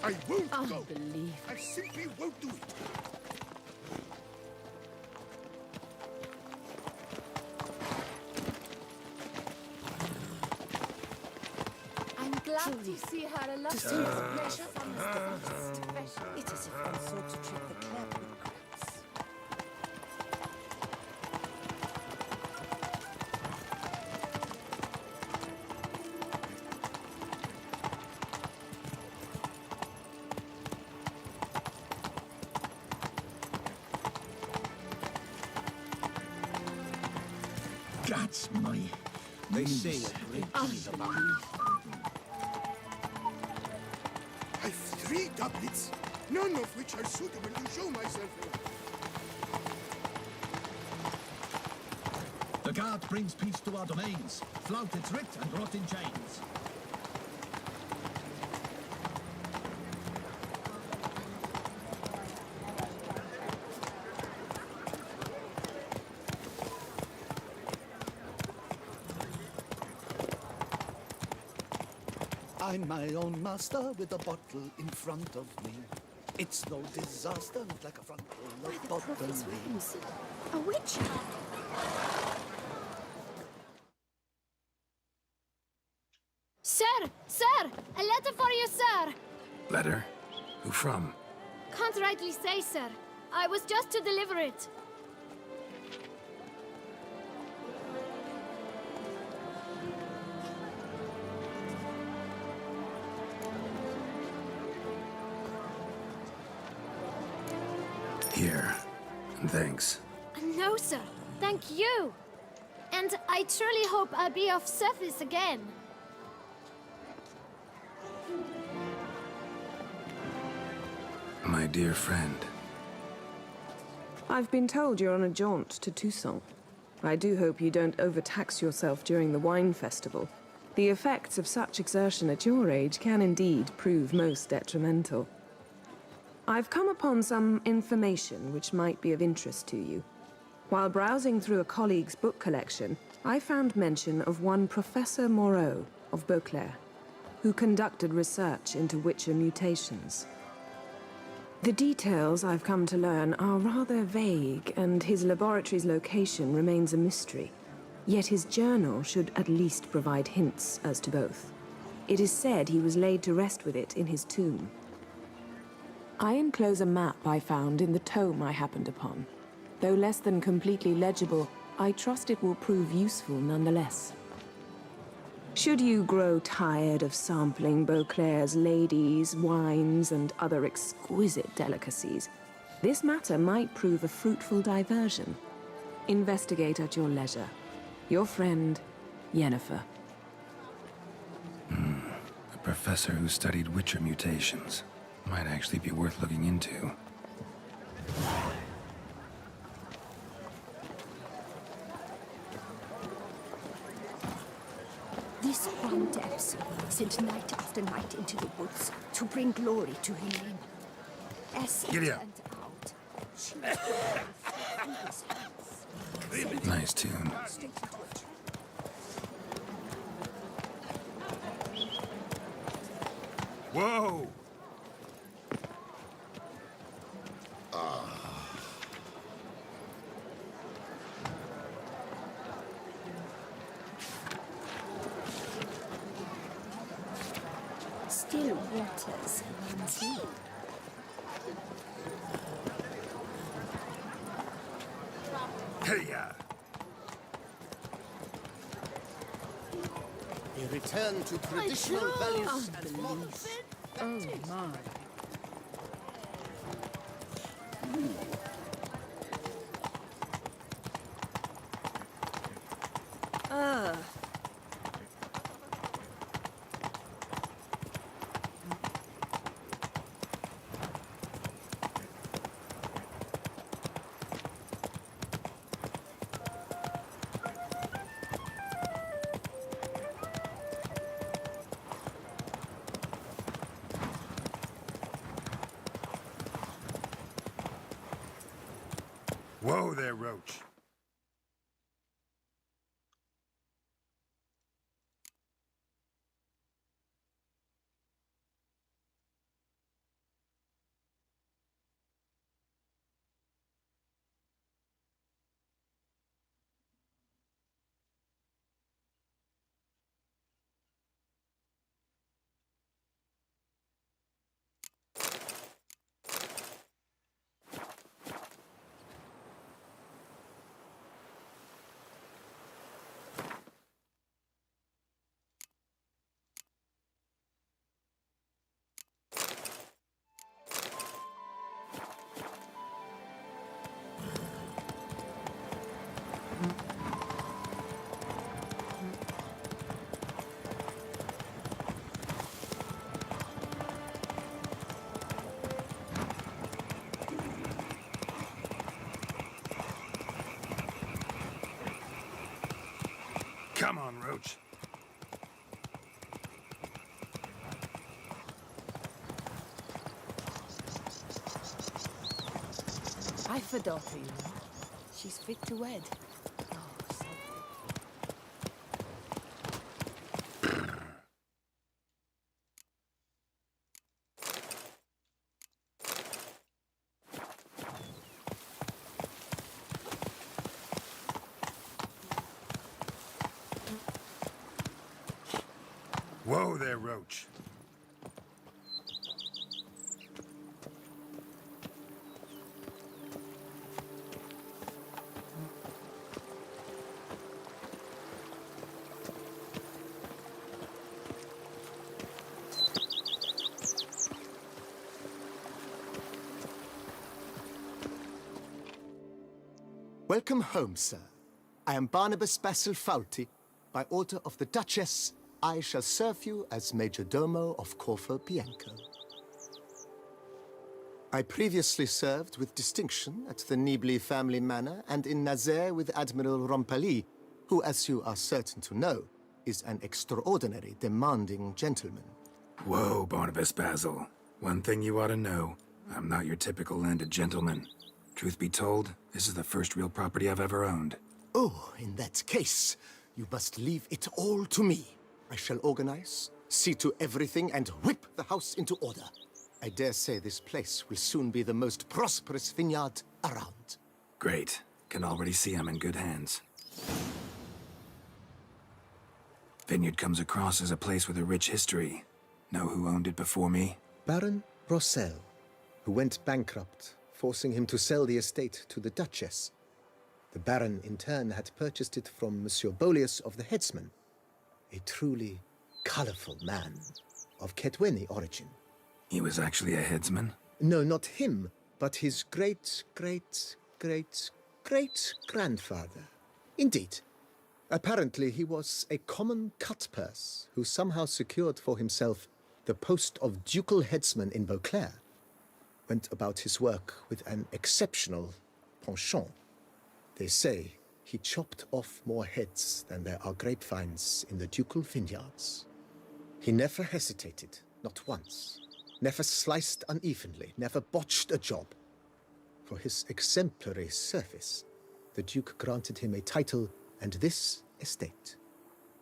I won't go. Unbelievable. I simply won't do it. I'm glad to see her alone. To see his pleasure from his device. It is if one sought to treat the clever with grace. That's my... They sing a great deal about you. I've 3 doublets, none of which are suitable to show myself in. The guard brings peace to our domains. Flout its writ and rot in chains. I'm my own master with a bottle in front of me. It's no disaster, not like a front full of bottles. A witch? Sir! Sir! A letter for you, sir! Letter? Who from? Can't rightly say, sir. I was just to deliver it. Here. And thanks. No, sir. Thank you. And I truly hope I'll be of service again. My dear friend. I've been told you're on a jaunt to Toussaint. I do hope you don't overtax yourself during the wine festival. The effects of such exertion at your age can indeed prove most detrimental. I've come upon some information which might be of interest to you. While browsing through a colleague's book collection, I found mention of one Professor Moreau of Beauclair, who conducted research into Witcher mutations. The details I've come to learn are rather vague, and his laboratory's location remains a mystery. Yet his journal should at least provide hints as to both. It is said he was laid to rest with it in his tomb. I enclose a map I found in the tome I happened upon. Though less than completely legible, I trust it will prove useful nonetheless. Should you grow tired of sampling Beauclair's ladies, wines, and other exquisite delicacies, this matter might prove a fruitful diversion. Investigate at your leisure. Your friend, Yennefer. A professor who studied Witcher mutations. Might actually be worth looking into. This one depths sent night after night into the woods to bring glory to her name. As it Giddy up. turned out, she was born in his hands. Nice tune. Whoa! Still waters runs deep. Hey-ya! A return to traditional values and morals. Oh my. Whoa there, Roach. Come on, Roach. I've a daughter, you know. She's fit to wed. Oh, so... Whoa there, Roach. Welcome home, sir. I am Barnabas Basil Fawlty. By order of the Duchess, I shall serve you as Major Domo of Corvo Bianco. I previously served with distinction at the Nibli family manor and in Nazaire with Admiral Rompali, who, as you are certain to know, is an extraordinary, demanding gentleman. Whoa, Barnabas Basil. One thing you ought to know. I'm not your typical landed gentleman. Truth be told, this is the first real property I've ever owned. Oh, in that case, you must leave it all to me. I shall organize, see to everything, and whip the house into order. I dare say this place will soon be the most prosperous vineyard around. Great. Can already see I'm in good hands. Vineyard comes across as a place with a rich history. Know who owned it before me? Baron Rossel, who went bankrupt, forcing him to sell the estate to the Duchess. The Baron, in turn, had purchased it from Monsieur Bolius of the Headsman, a truly colorful man of Ketweni origin. He was actually a headsman? No, not him, but his great-great-great-great-grandfather. Indeed. Apparently, he was a common cutpurse who somehow secured for himself the post of ducal headsman in Beauclair. Went about his work with an exceptional penchant. They say he chopped off more heads than there are grapevines in the ducal vineyards. He never hesitated, not once. Never sliced unevenly, never botched a job. For his exemplary service, the Duke granted him a title and this estate.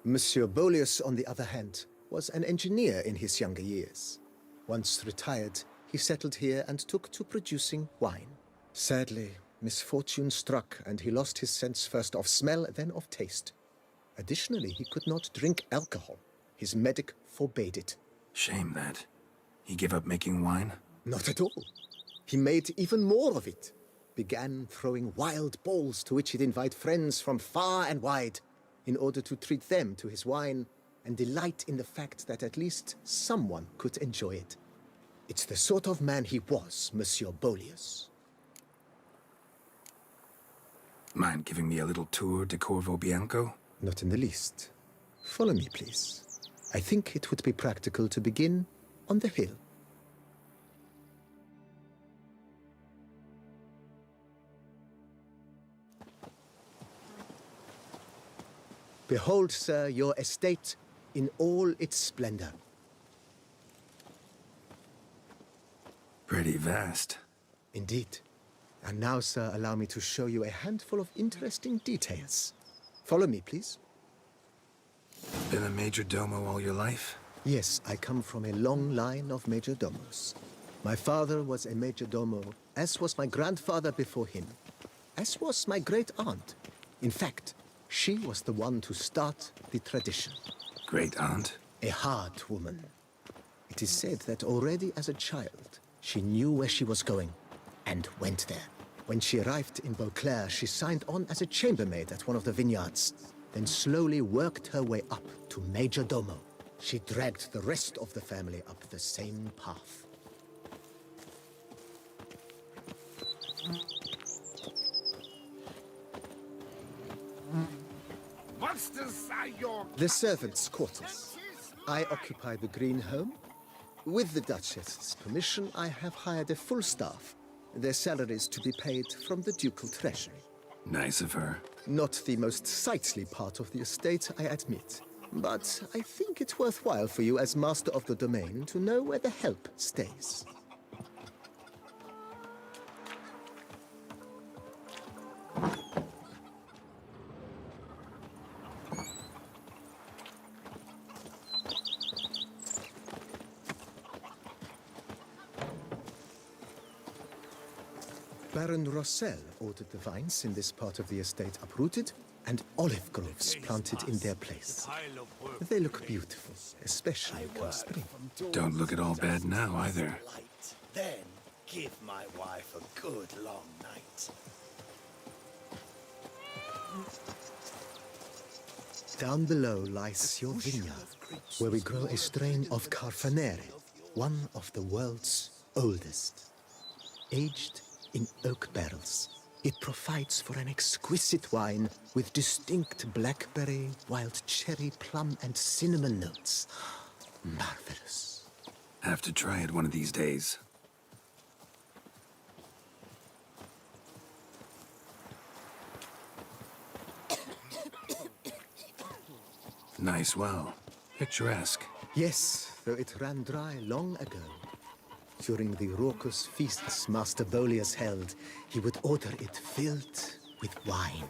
Monsieur Bolius, on the other hand, was an engineer in his younger years. Once retired, he settled here and took to producing wine. Sadly, misfortune struck and he lost his sense first of smell, then of taste. Additionally, he could not drink alcohol. His medic forbade it. Shame that. He gave up making wine? Not at all. He made even more of it. Began throwing wild balls to which he'd invite friends from far and wide in order to treat them to his wine and delight in the fact that at least someone could enjoy it. It's the sort of man he was, Monsieur Bolius. Mind giving me a little tour de Corvo Bianco? Not in the least. Follow me, please. I think it would be practical to begin on the hill. Behold, sir, your estate in all its splendor. Pretty vast. Indeed. And now, sir, allow me to show you a handful of interesting details. Follow me, please. Been a major domo all your life? Yes, I come from a long line of major domos. My father was a major domo, as was my grandfather before him, as was my great-aunt. In fact, she was the one to start the tradition. Great-aunt? A hard woman. It is said that already as a child, she knew where she was going and went there. When she arrived in Beauclair, she signed on as a chambermaid at one of the vineyards, then slowly worked her way up to major domo. She dragged the rest of the family up the same path. The servants' quarters. I occupy the green home. With the Duchess's permission, I have hired a full staff. Their salaries to be paid from the ducal treasury. Nice of her. Not the most sightly part of the estate, I admit. But I think it's worthwhile for you as master of the domain to know where the help stays. Baron Rossel ordered the vines in this part of the estate uprooted and olive groves planted in their place. They look beautiful, especially come spring. Don't look at all bad now, either. Then give my wife a good long night. Down below lies your vineyard, where we grow a strain of Carfanere, one of the world's oldest. Aged in oak barrels, it provides for an exquisite wine with distinct blackberry, wild cherry, plum, and cinnamon notes. Marvelous. Have to try it one of these days. Nice well. Picturesque. Yes, though it ran dry long ago. During the raucous feasts Master Bolius held, he would order it filled with wine.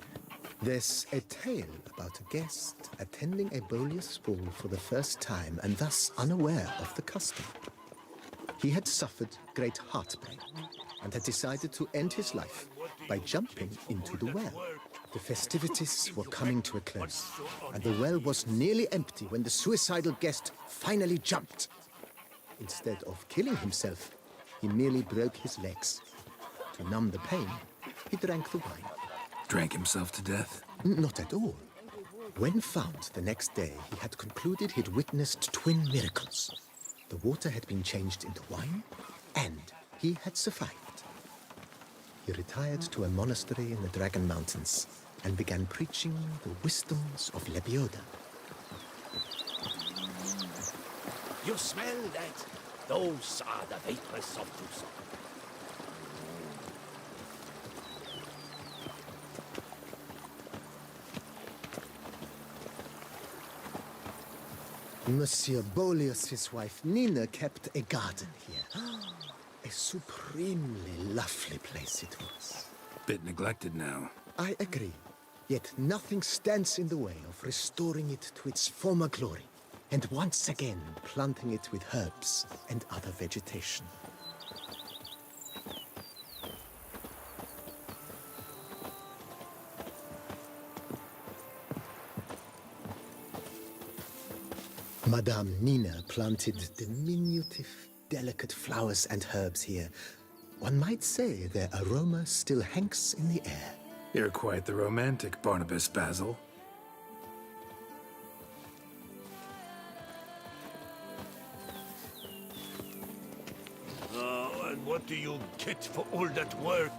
There's a tale about a guest attending a Bolius ball for the first time and thus unaware of the custom. He had suffered great heartbreak and had decided to end his life by jumping into the well. The festivities were coming to a close, and the well was nearly empty when the suicidal guest finally jumped. Instead of killing himself, he merely broke his legs. To numb the pain, he drank the wine. Drank himself to death? Not at all. When found the next day, he had concluded he'd witnessed twin miracles. The water had been changed into wine, and he had survived. He retired to a monastery in the Dragon Mountains and began preaching the wisdoms of Lebioda. You smell that? Those are the vapors of Tucson. Monsieur Bolius' wife Nina kept a garden here. A supremely lovely place it was. Bit neglected now. I agree. Yet nothing stands in the way of restoring it to its former glory, and once again planting it with herbs and other vegetation. Madame Nina planted diminutive, delicate flowers and herbs here. One might say their aroma still hangs in the air. You're quite the romantic, Barnabas Basil. And what do you get for all that work?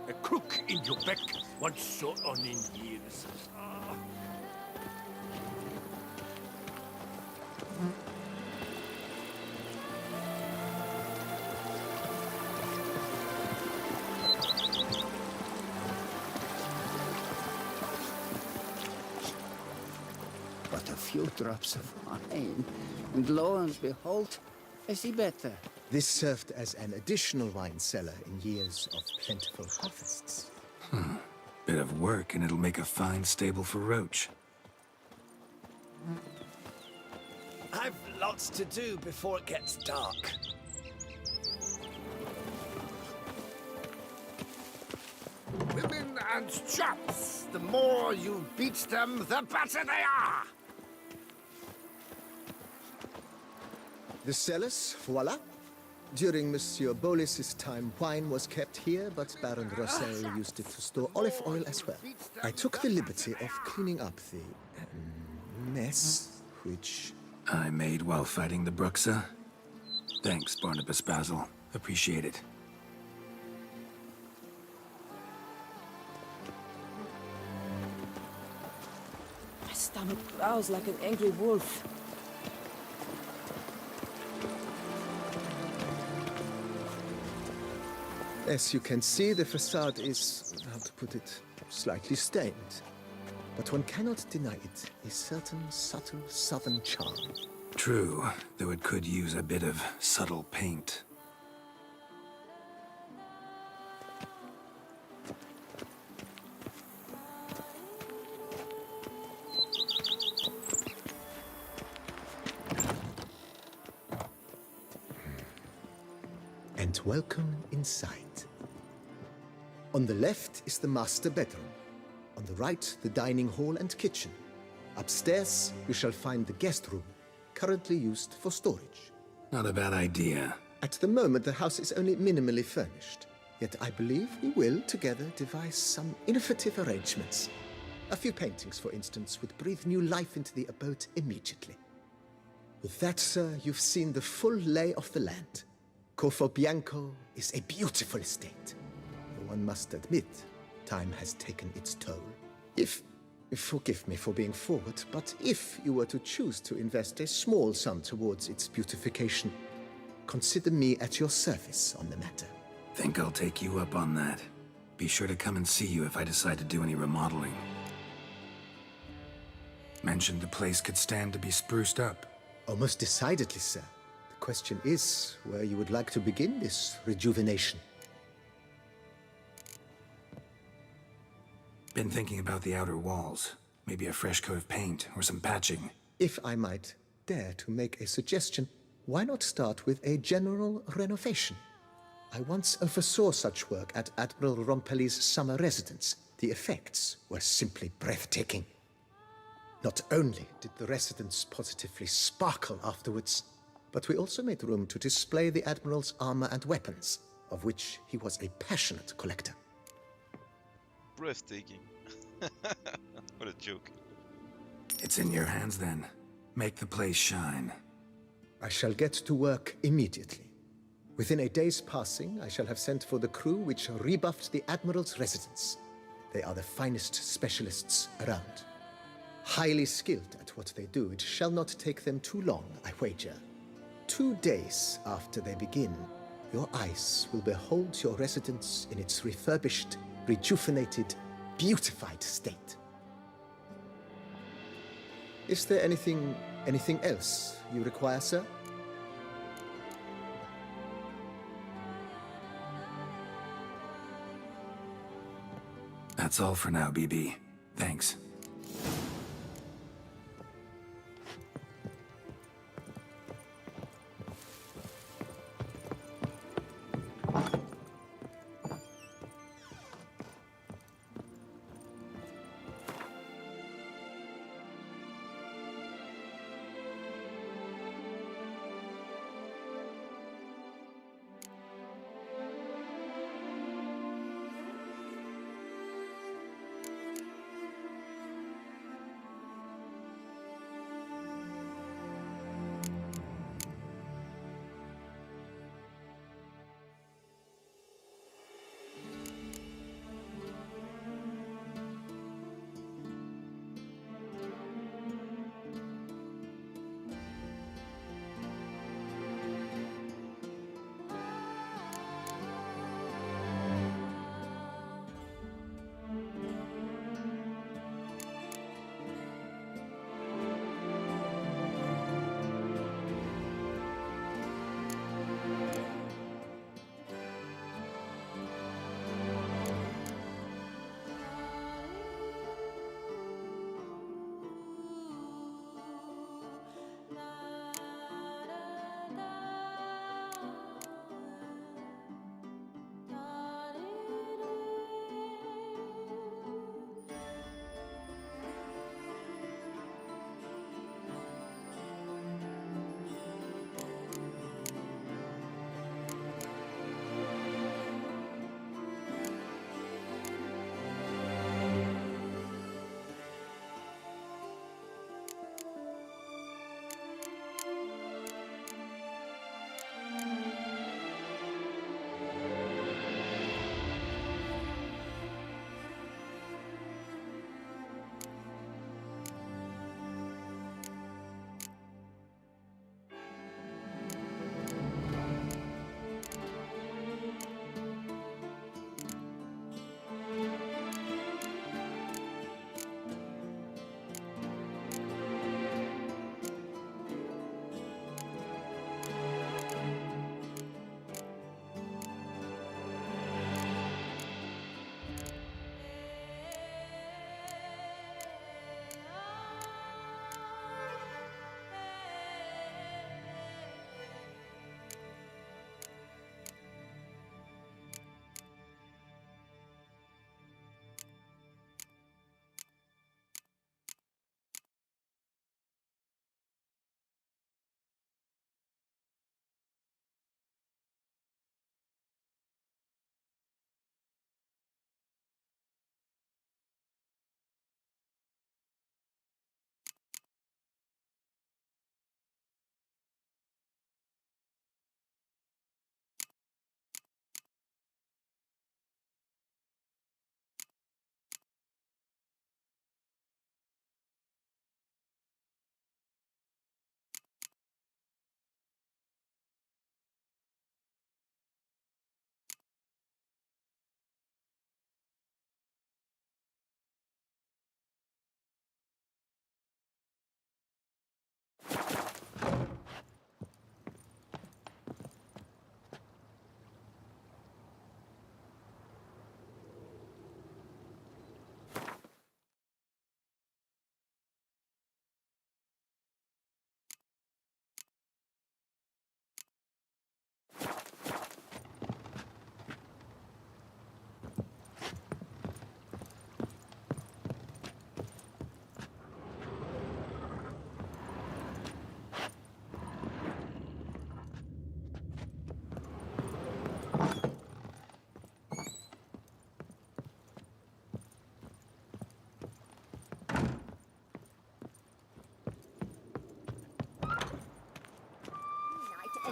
A crook in your back once so on in years. But a few drops of wine, and lo and behold, I see better. This served as an additional wine cellar in years of plentiful harvests. Bit of work and it'll make a fine stable for Roach. I've lots to do before it gets dark. Women and chaps, the more you beat them, the better they are! The cellars, voila. During Monsieur Bolis's time, wine was kept here, but Baron Rossel used it to store olive oil as well. I took the liberty of cleaning up the mess, which... I made while fighting the Bruxa. Thanks, Barnabas Basil. Appreciate it. My stomach growls like an angry wolf. As you can see, the facade is, how to put it, slightly stained. But one cannot deny it a certain subtle southern charm. True, though it could use a bit of subtle paint. And welcome inside. On the left is the master bedroom. On the right, the dining hall and kitchen. Upstairs, you shall find the guest room, currently used for storage. Not a bad idea. At the moment, the house is only minimally furnished. Yet I believe we will, together, devise some innovative arrangements. A few paintings, for instance, would breathe new life into the abode immediately. With that, sir, you've seen the full lay of the land. Corvo Bianco is a beautiful estate. Though one must admit, time has taken its toll. Forgive me for being forward, but if you were to choose to invest a small sum towards its beautification, consider me at your service on the matter. Think I'll take you up on that. Be sure to come and see you if I decide to do any remodeling. Mentioned the place could stand to be spruced up. Almost decidedly, sir. The question is where you would like to begin this rejuvenation. Been thinking about the outer walls. Maybe a fresh coat of paint or some patching. If I might dare to make a suggestion, why not start with a general renovation? I once oversaw such work at Admiral Rompelli's summer residence. The effects were simply breathtaking. Not only did the residence positively sparkle afterwards, but we also made room to display the Admiral's armor and weapons, of which he was a passionate collector. Breathtaking. What a joke. It's in your hands then. Make the place shine. I shall get to work immediately. Within a day's passing, I shall have sent for the crew which rebuffed the Admiral's residence. They are the finest specialists around. Highly skilled at what they do, it shall not take them too long, I wager. 2 days after they begin, your eyes will behold your residence in its refurbished, rejuvenated, beautified state. Is there anything else you require, sir? That's all for now, BB. Thanks.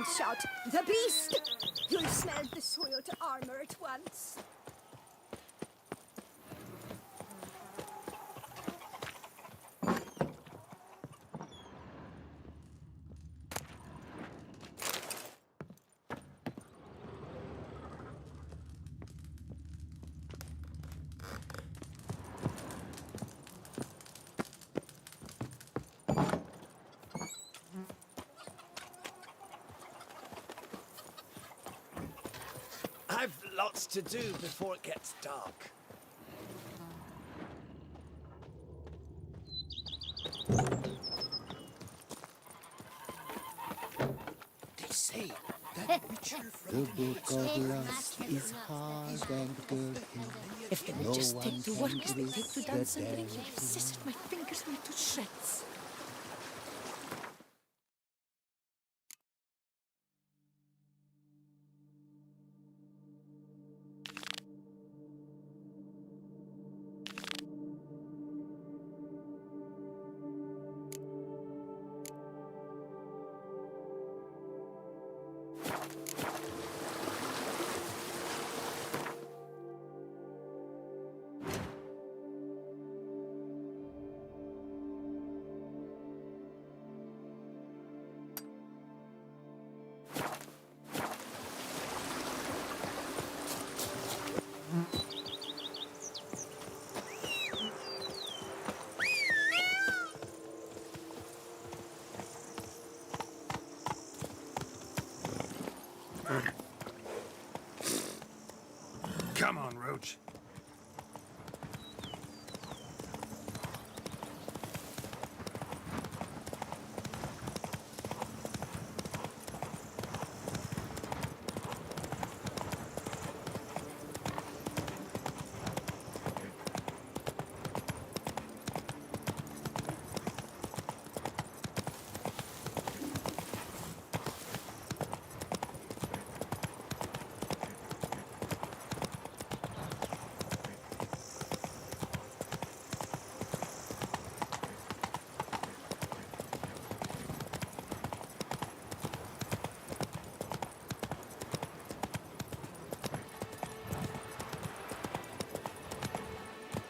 and shout, "The beast!" You'll smell the soiled armor at once. I've lots to do before it gets dark. They say that Witcher from The book of lust is hard and good. If they would just take to work as they take to dance and drink, I've scissored my fingers into shreds. Come on, Roach.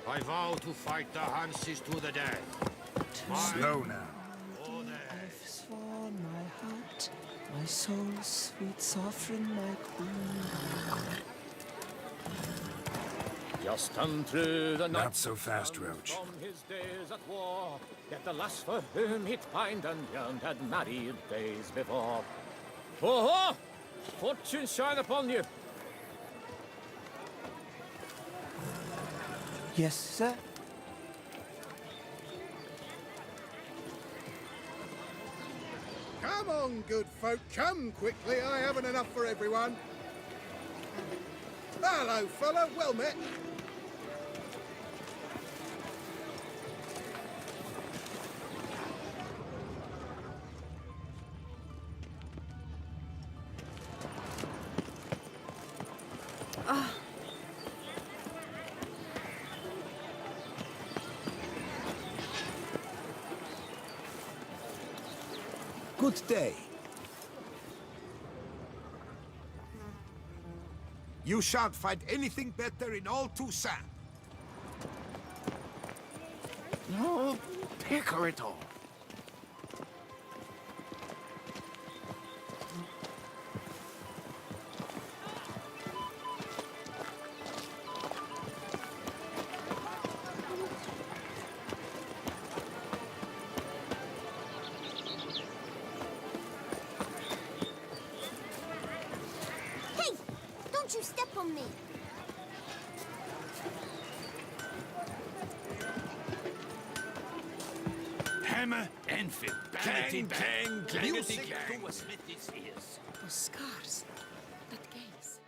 I vow to fight the Hanses to the death. Slow now. I've sworn my heart, my soul's sweet sovereign, my queen. Just unthrough the night. Not so fast, Roach. From his days at war, yet the lass for whom he'd pined and yearned had married days before. Oh-ho! Fortune shine upon you. Yes, sir? Come on, good folk, come quickly. I haven't enough for everyone. Hello, fella. Well met. Good day. You shan't find anything better in all Toussaint. No, pecker it all. Hey! Don't you step on me! Hammer and fit. Clang, clang, clangety Music clang. to a smithy's ears. Those scars. That gaze.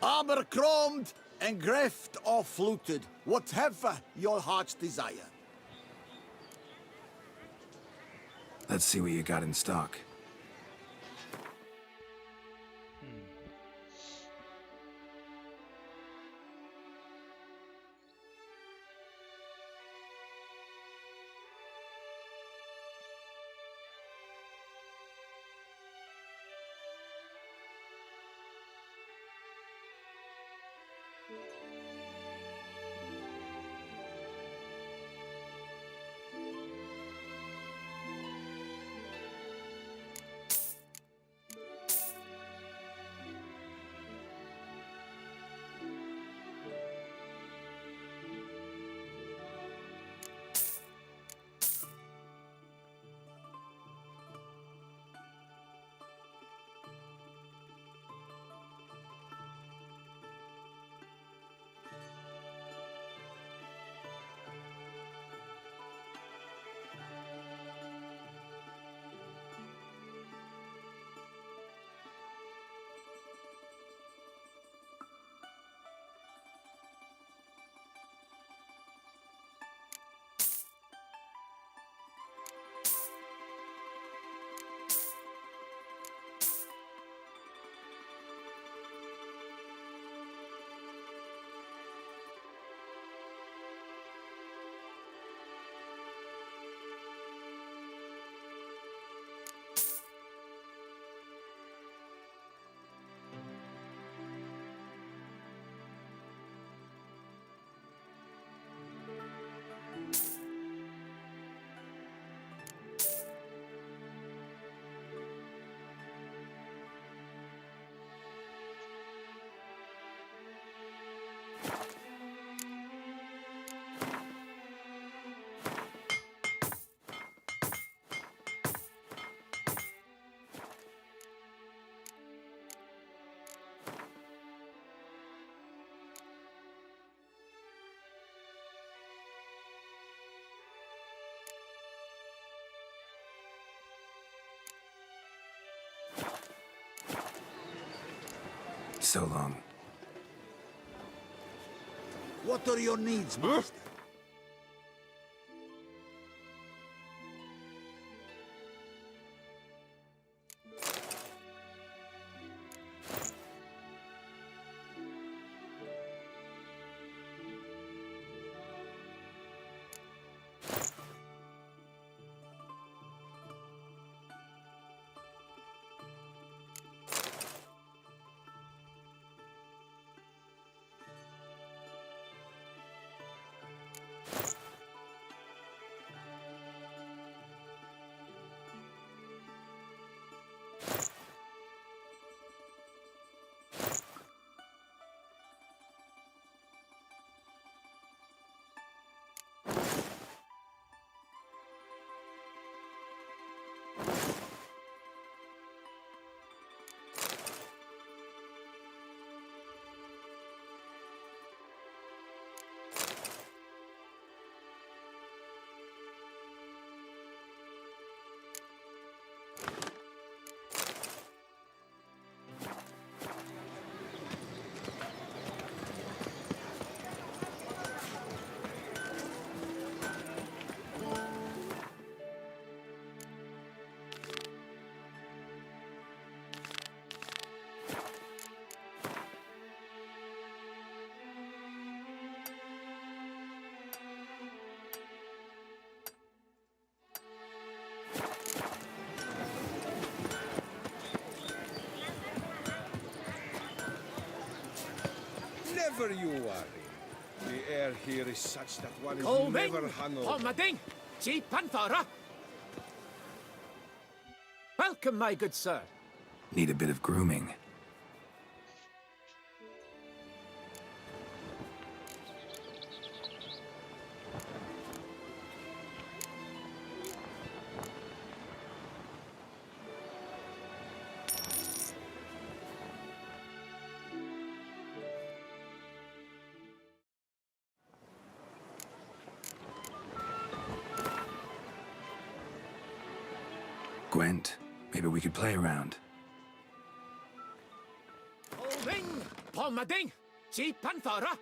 Armor chromed and greft or fluted, whatever your heart's desire. Let's see what you got in stock. so long. What are your needs, master? Never you worry. The air here is such that one is Corvo, never hungover. Pomading, Jeep Panthera. Welcome, my good sir. Need a bit of grooming. Gwent, maybe we could play around. Ring, Pomading, Jeep Panthera.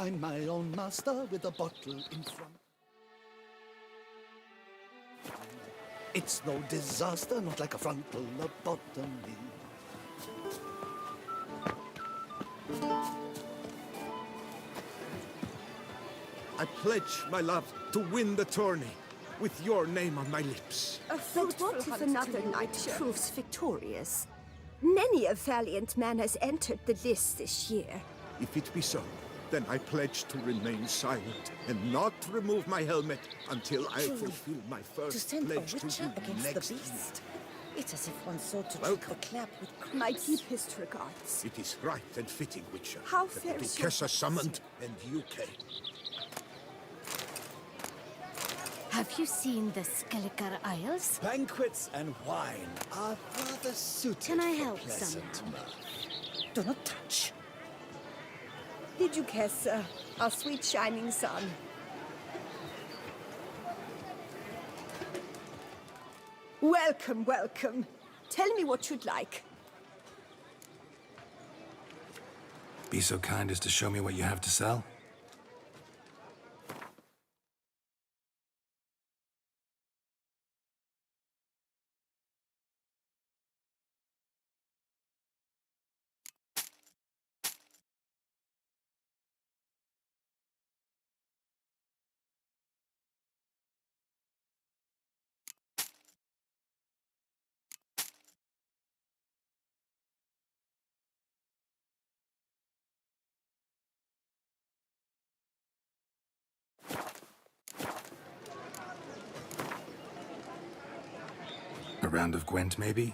I'm my own master with a bottle in front. It's no disaster, not like a frontal lobotomy. I pledge my love to win the tourney with your name on my lips. But what if another knight proves victorious? Many a valiant man has entered the list this year. If it be so, then I pledge to remain silent and not remove my helmet until I fulfill my To first send a pledge to witcher you against next the week. beast. It's as if one sought to Welcome. trick the clap with creeps. My deepest regards. It is right and fitting, Witcher, How that fares the your Duchessa summoned and you came. Have you seen the Skelliger Isles? Banquets and wine are rather suited Can I for help pleasant somehow? mirth. Do not touch. Did you kiss our sweet shining sun? Welcome, welcome. Tell me what you'd like. Be so kind as to show me what you have to sell? A round of Gwent, maybe?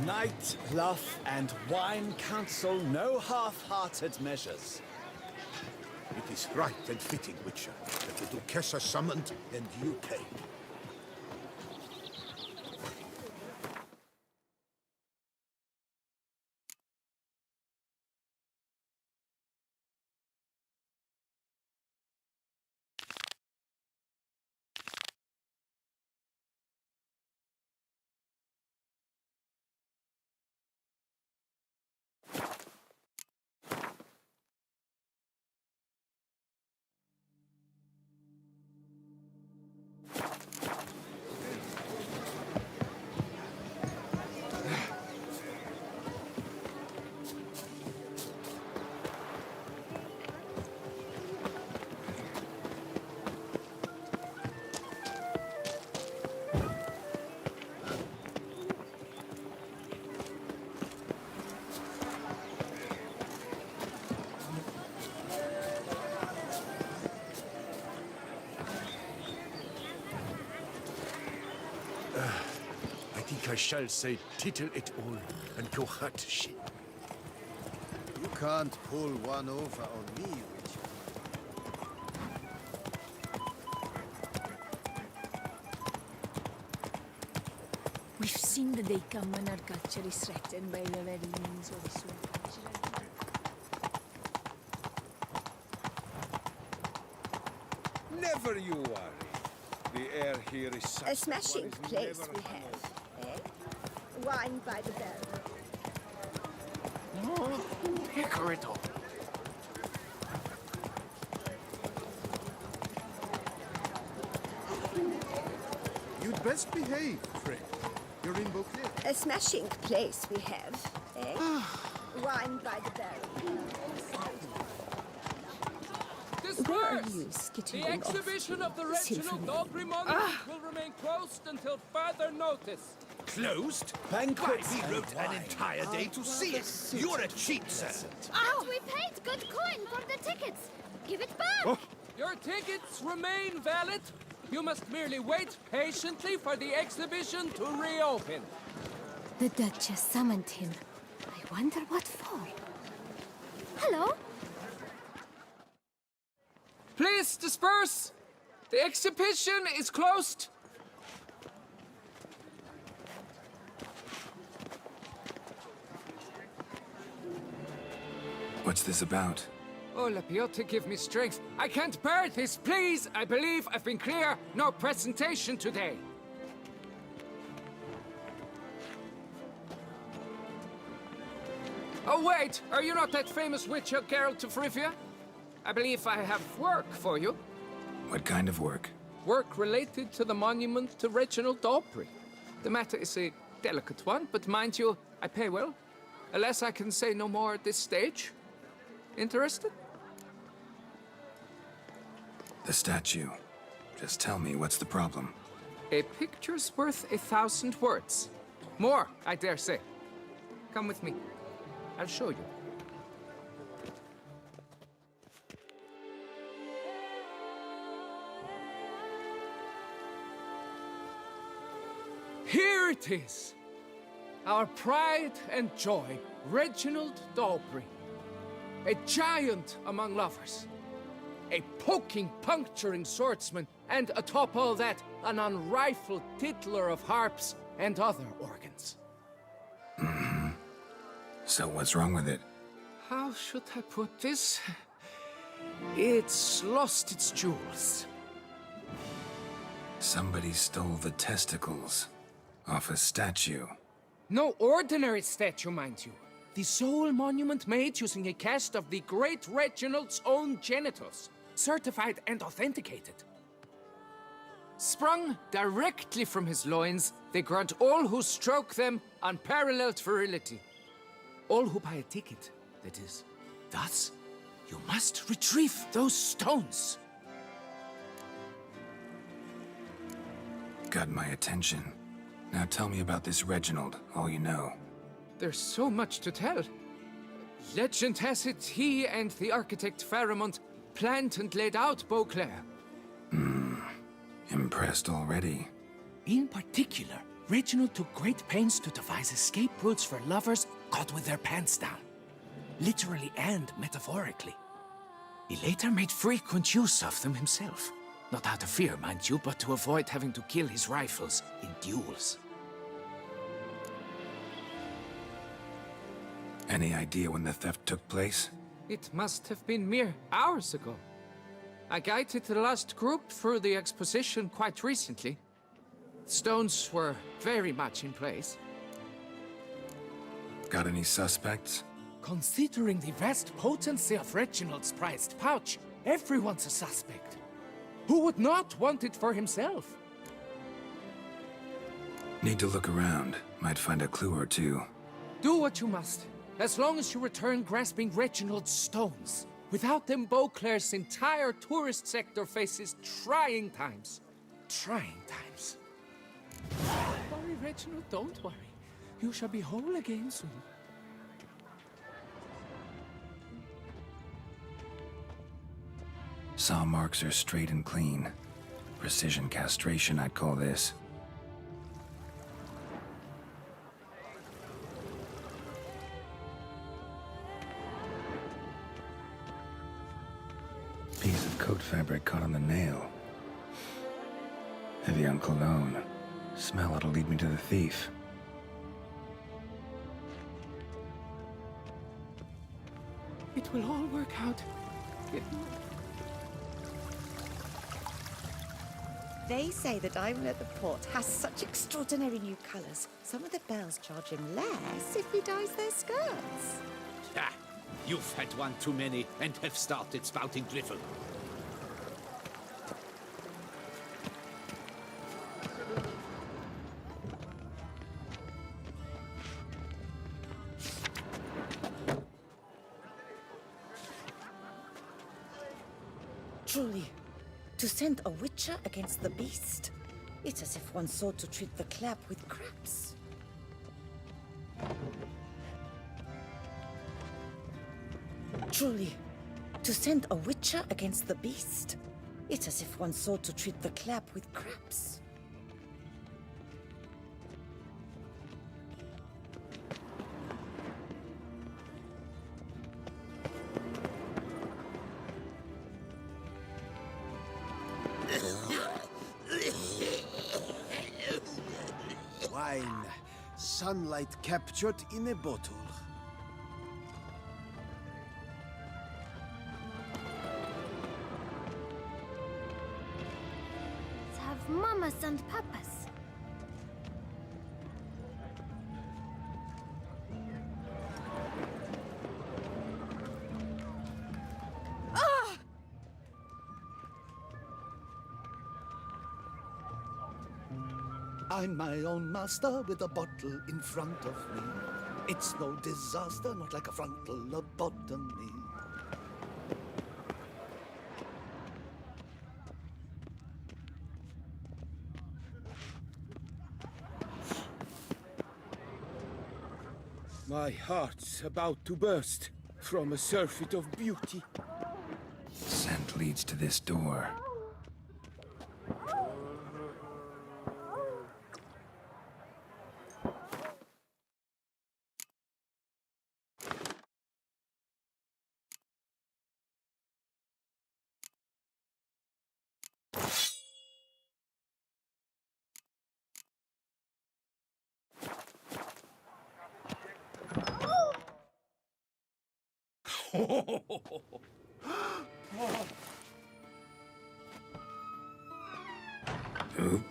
Night, love, and wine counsel no half-hearted measures. It is right and fitting, Witcher, that the Duchessa summoned and you came. I think I shall say tittle it all and go hut shit. You can't pull one over on me, Richard. We've seen the day come when our culture is threatened by the very means of the sword. Never you worry. The air here is such A smashing that one is place never we have, eh? Wine by the barrel. Oh, picker it up. You'd best behave, friend. You're in Beauclair. A smashing place we have, eh? Wine by the barrel. Where are you skittering The off exhibition to, of the Reginald Symphony? Aubrey Monument will remain closed until further notice. Closed? Banquets We and wrote an entire day to see it. You're a cheat, sir. And we paid good coin for the tickets. Give it back. Your tickets remain valid. You must merely wait patiently for the exhibition to reopen. The Duchess summoned him. I wonder what for. Hello? Please disperse. The exhibition is closed. What's this about? Oh, Ep20, give me strength. I can't bear this, please. I believe I've been clear. No presentation today. Oh, wait. Are you not that famous witch, Geralt of Rivia? I believe I have work for you. What kind of work? Work related to the monument to Reginald Aubrey. The matter is a delicate one, but mind you, I pay well. Alas, I can say no more at this stage. Interested? The statue. Just tell me, what's the problem? A picture's worth 1,000 words. More, I dare say. Come with me. I'll show you. Here it is. Our pride and joy, Reginald Aubrey. A giant among lovers. A poking, puncturing swordsman, and atop all that, an unrifled tittler of harps and other organs. So what's wrong with it? How should I put this? It's lost its jewels. Somebody stole the testicles off a statue. No ordinary statue, mind you. The sole monument made using a cast of the great Reginald's own genitals, certified and authenticated. Sprung directly from his loins, they grant all who stroke them unparalleled virility. All who buy a ticket, that is. Thus, you must retrieve those stones. Got my attention. Now tell me about this Reginald, all you know. There's so much to tell. Legend has it he and the architect Faramond planned and laid out Beauclair. Impressed already. In particular, Reginald took great pains to devise escape routes for lovers caught with their pants down. Literally and metaphorically. He later made frequent use of them himself. Not out of fear, mind you, but to avoid having to kill his rivals in duels. Any idea when the theft took place? It must have been mere hours ago. I guided the last group through the exposition quite recently. Stones were very much in place. Got any suspects? Considering the vast potency of Reginald's prized pouch, everyone's a suspect. Who would not want it for himself? Need to look around. Might find a clue or two. Do what you must, as long as you return grasping Reginald's stones. Without them, Beauclair's entire tourist sector faces trying times. Trying times. Don't worry, Reginald, don't worry. You shall be whole again soon. Saw marks are straight and clean. Precision castration, I'd call this. fabric caught on the nail. Heavy on cologne. Smell ought to lead me to the thief. It will all work out. They say the diamond at the port has such extraordinary new colors. Some of the bells charge him less if he dyes their skirts. Ah, you've had one too many and have started spouting drivel. Truly, to send a witcher against the beast, it's as if one sought to treat the clap with crabs. Truly, to send a witcher against the beast, it's as if one sought to treat the clap with crabs. Wine. Sunlight captured in a bottle. Have mamas and papas. I'm my own master with a bottle in front of me. It's no disaster, not like a frontal lobotomy. My heart's about to burst from a surfeit of beauty. Scent leads to this door. Who?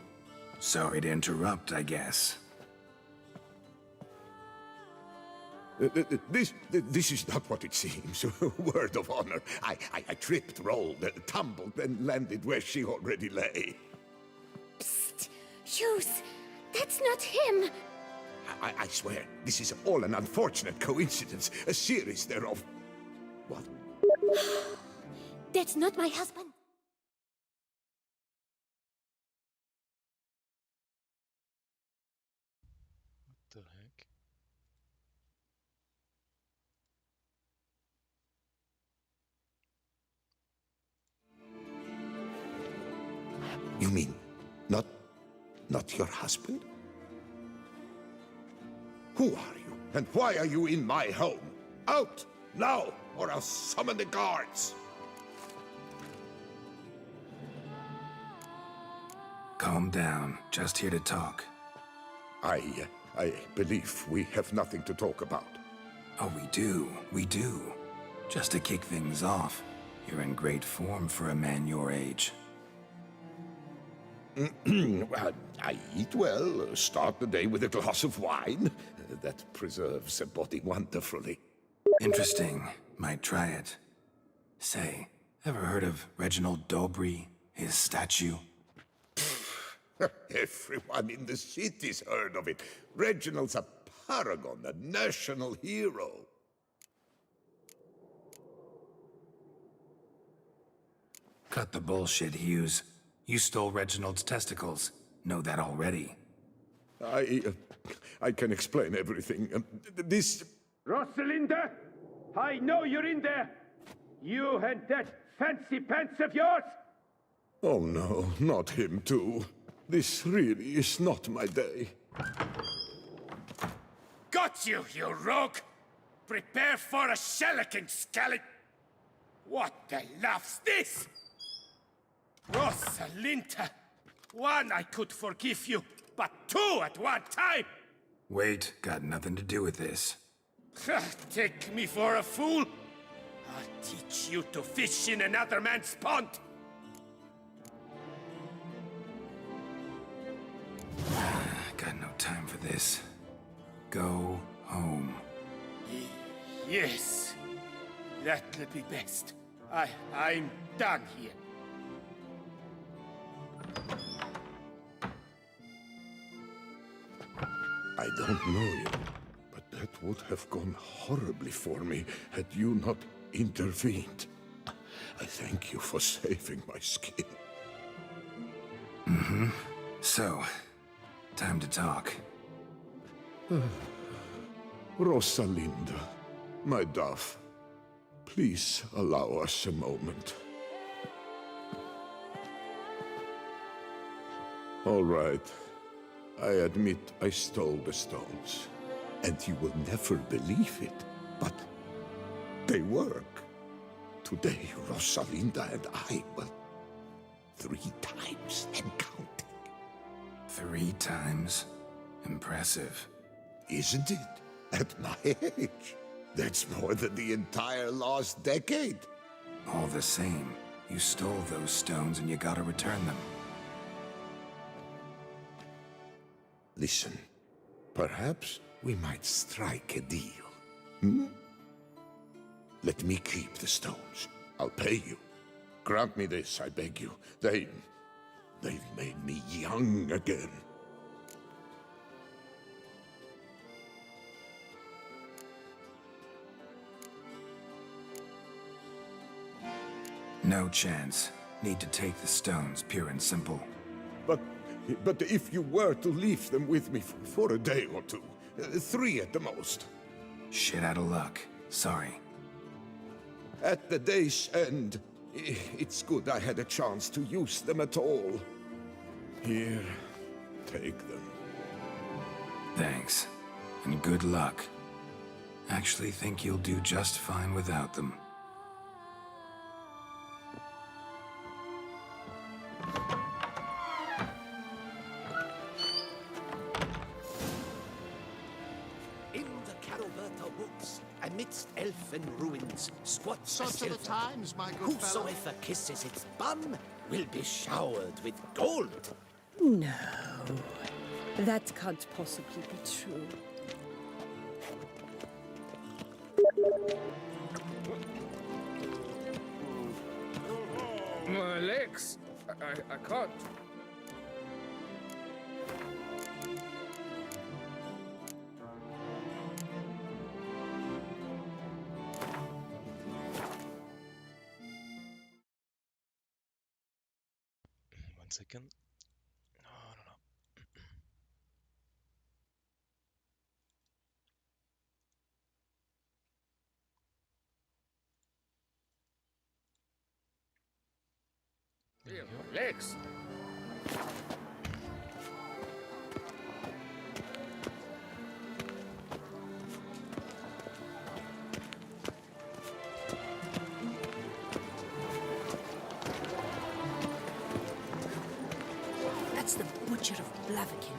Sorry to interrupt, I guess. This is not what it seems. Word of honor. I tripped, rolled, tumbled, and landed where she already lay. Psst! Hughes! That's not him! I swear, this is all an unfortunate coincidence. A series thereof. What? That's not my husband. What the heck? You mean, not your husband? Who are you, and why are you in my home? Out, now, or I'll summon the guards! Calm down. Just here to talk. I believe we have nothing to talk about. Oh, we do. We do. Just to kick things off, you're in great form for a man your age. Well, I eat well, start the day with a glass of wine. That preserves a body wonderfully. Interesting. Might try it. Say, ever heard of Reginald Dobry, his statue? Everyone in the city's heard of it. Reginald's a paragon, a national hero. Cut the bullshit, Hughes. You stole Reginald's testicles. Know that already. I can explain everything. This... Rosalinda! I know you're in there! You and that fancy pants of yours! Oh no, not him too. This really is not my day. Got you, you rogue! Prepare for a shellacking, scallop! What the laugh's this? Rosalinda! One, I could forgive you, but two at one time! Wait, got nothing to do with this. Take me for a fool? I'll teach you to fish in another man's pond! Got no time for this. Go home. Yes, that'll be best. I'm done here. I don't know you, but that would have gone horribly for me had you not intervened. I thank you for saving my skin. Mm-hmm. So, time to talk. Rosalinda, my dove, please allow us a moment. All right. I admit I stole the stones, and you will never believe it, but they work. Today, Rosalinda and I, well, 3 times and counting. 3 times? Impressive. Isn't it? At my age. That's more than the entire last decade. All the same, you stole those stones and you gotta return them. Listen, perhaps we might strike a deal. Hmm? Let me keep the stones. I'll pay you. Grant me this, I beg you. They've made me young again. No chance. Need to take the stones, pure and simple. But if you were to leave them with me for a day or 2, 3 at the most. Shit out of luck. Sorry. At the day's end, it's good I had a chance to use them at all. Here, take them. Thanks. And good luck. Actually think you'll do just fine without them. Amidst elfin ruins, squats a Such are the silver. times, my good fellow. Whosoever kisses its bum will be showered with gold. No, that can't possibly be true. My legs! I can't. One second. No. Yeah, my legs! That's the Butcher of Blaviken.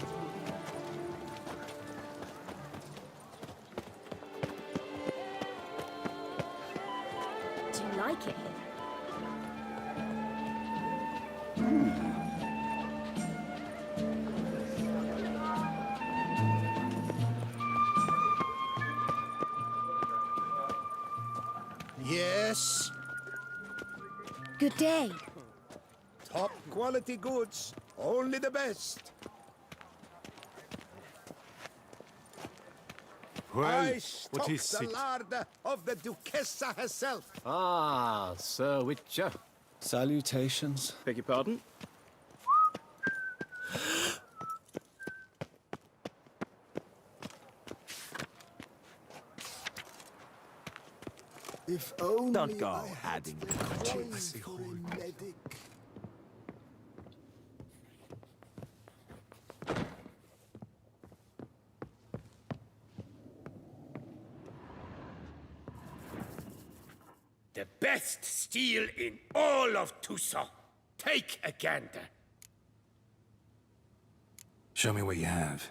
Do you like it here? Yes? Good day. Top quality goods, only the best. Well, what is the larder of the Duchessa herself. Ah, Sir Witcher. Salutations. Beg your pardon? If only Don't go I had adding the to coin it. for a medic. The best steel in all of Tucson. Take a gander. Show me what you have.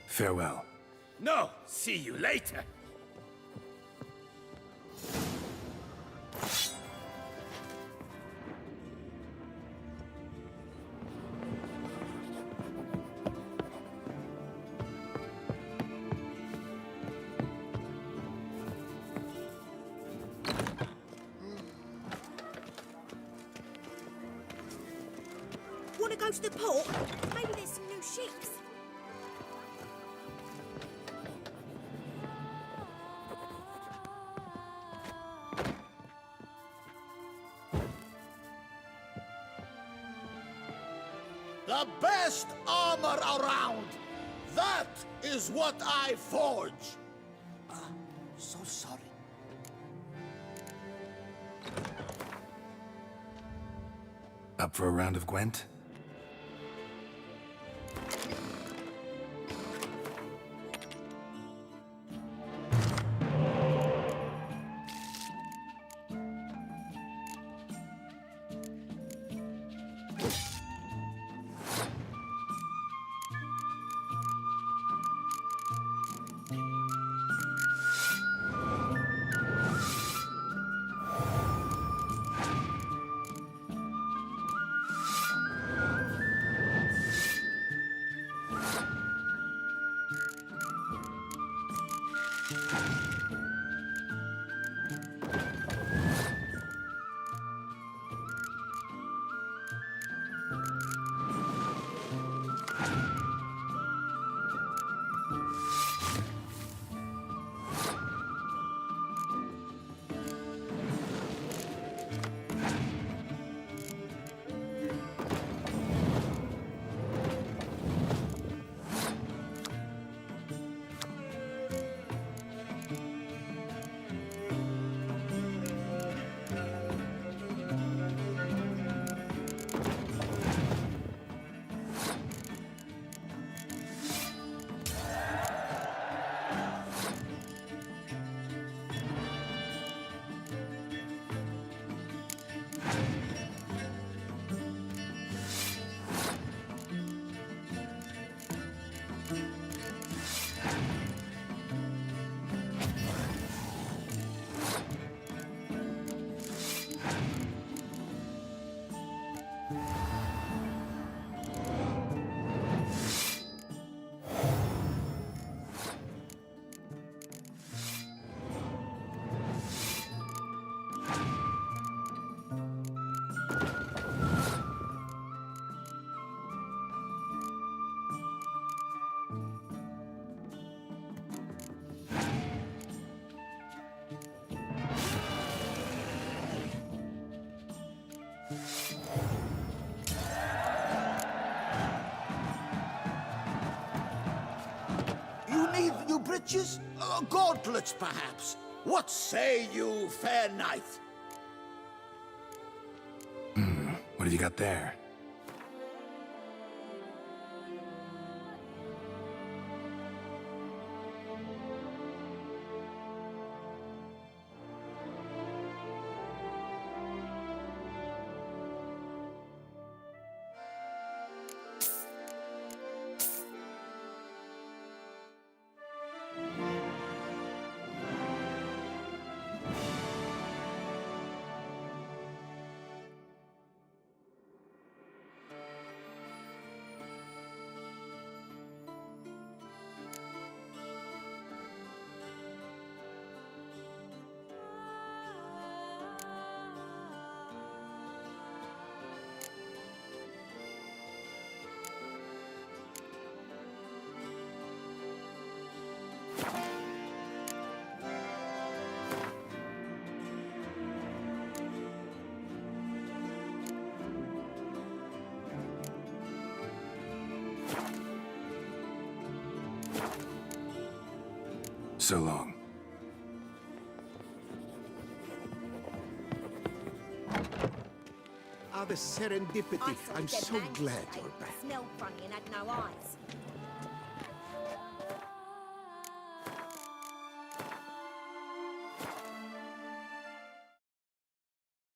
Farewell. No, see you later. Want to go to the port? Maybe there's some new ships. The best armor around! That is what I forge! So sorry. Up for a round of Gwent? You need new breeches? Gauntlets, perhaps? What say you, fair knight? What have you got there? So long. Ah, the serendipity. I'm so glad you're back. Smelled funny and had no eyes.